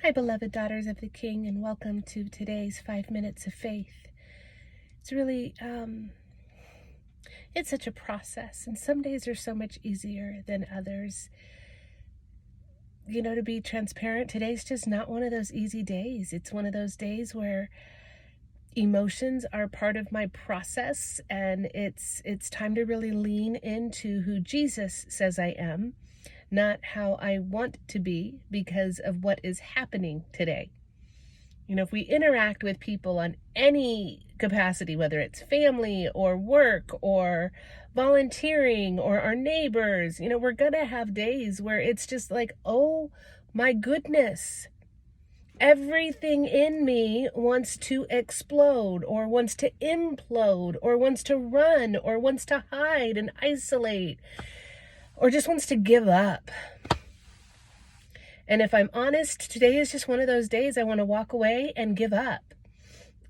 Hi, beloved daughters of the King, and welcome to today's 5 Minutes of Faith. It's really, it's such a process, and some days are so much easier than others. You know, to be transparent, today's just not one of those easy days. It's one of those days where emotions are part of my process, and it's time to really lean into who Jesus says I am, not how I want to be because of what is happening today. You know, if we interact with people on any capacity, whether it's family or work or volunteering or our neighbors, you know, we're going to have days where it's just like, oh my goodness, everything in me wants to explode or wants to implode or wants to run or wants to hide and isolate or just wants to give up. And if I'm honest, today is just one of those days I want to walk away and give up.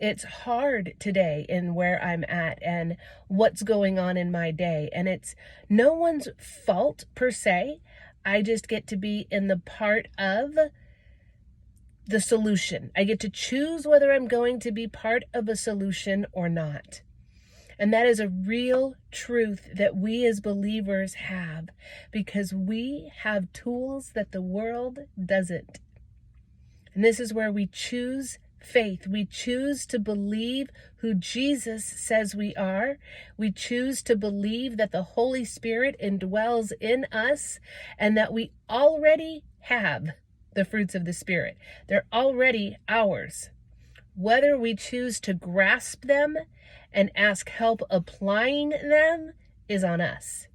It's hard today in where I'm at and what's going on in my day. And it's no one's fault per se. I just get to be in the part of the solution. I get to choose whether I'm going to be part of a solution or not. And that is a real truth that we as believers have, because we have tools that the world doesn't. And this is where we choose faith. We choose to believe who Jesus says we are. We choose to believe that the Holy Spirit indwells in us and that we already have the fruits of the Spirit. They're already ours. Whether we choose to grasp them and ask help applying them is on us.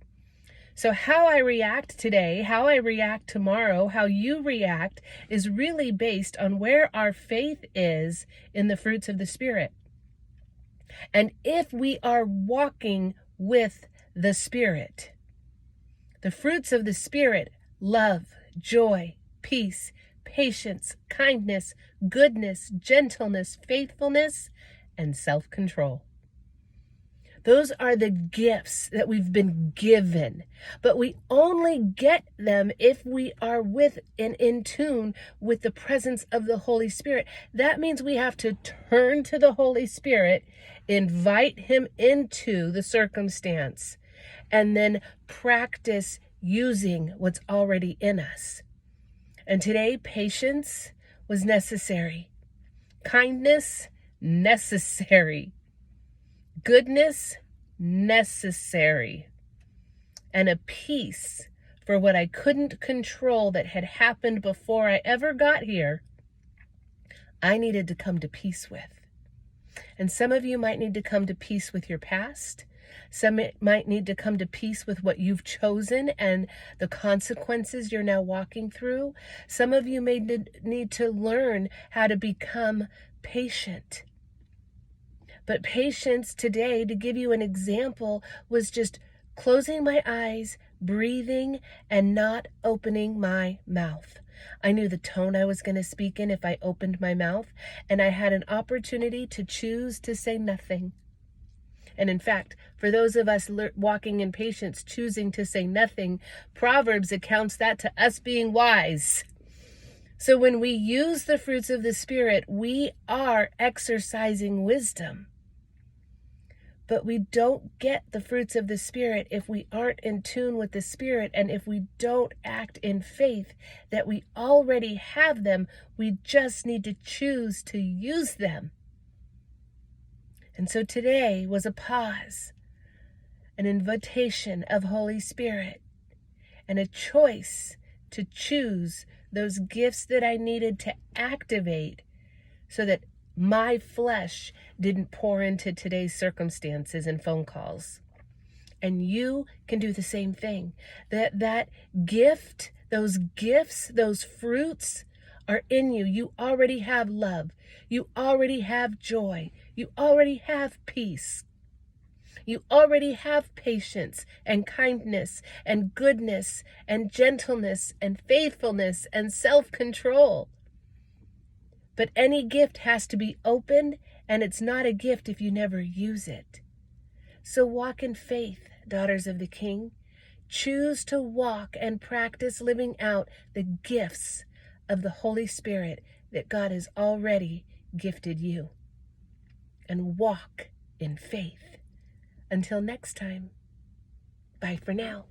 So how I react today, how I react tomorrow, how you react is really based on where our faith is in the fruits of the Spirit. And if we are walking with the Spirit, the fruits of the Spirit, love, joy, peace, patience, kindness, goodness, gentleness, faithfulness, and self-control. Those are the gifts that we've been given, but we only get them if we are with and in tune with the presence of the Holy Spirit. That means we have to turn to the Holy Spirit, invite him into the circumstance, and then practice using what's already in us. And today, patience was necessary. Kindness, necessary. Goodness, necessary. And a peace for what I couldn't control that had happened before I ever got here, I needed to come to peace with. And some of you might need to come to peace with your past. Some might need to come to peace with what you've chosen and the consequences you're now walking through. Some of you may need to learn how to become patient. But patience today, to give you an example, was just closing my eyes, breathing, and not opening my mouth. I knew the tone I was going to speak in if I opened my mouth, and I had an opportunity to choose to say nothing. And in fact, for those of us walking in patience, choosing to say nothing, Proverbs accounts that to us being wise. So when we use the fruits of the Spirit, we are exercising wisdom. But we don't get the fruits of the Spirit if we aren't in tune with the Spirit, and if we don't act in faith that we already have them. We just need to choose to use them. And so today was a pause, an invitation of Holy Spirit, and a choice to choose those gifts that I needed to activate so that my flesh didn't pour into today's circumstances and phone calls. And you can do the same thing. That gift, those gifts, those fruits are in you. You already have love. You already have joy. You already have peace. You already have patience and kindness and goodness and gentleness and faithfulness and self-control. But any gift has to be open, and it's not a gift if you never use it. So walk in faith, daughters of the King. Choose to walk and practice living out the gifts of the Holy Spirit that God has already gifted you. And walk in faith. Until next time, bye for now.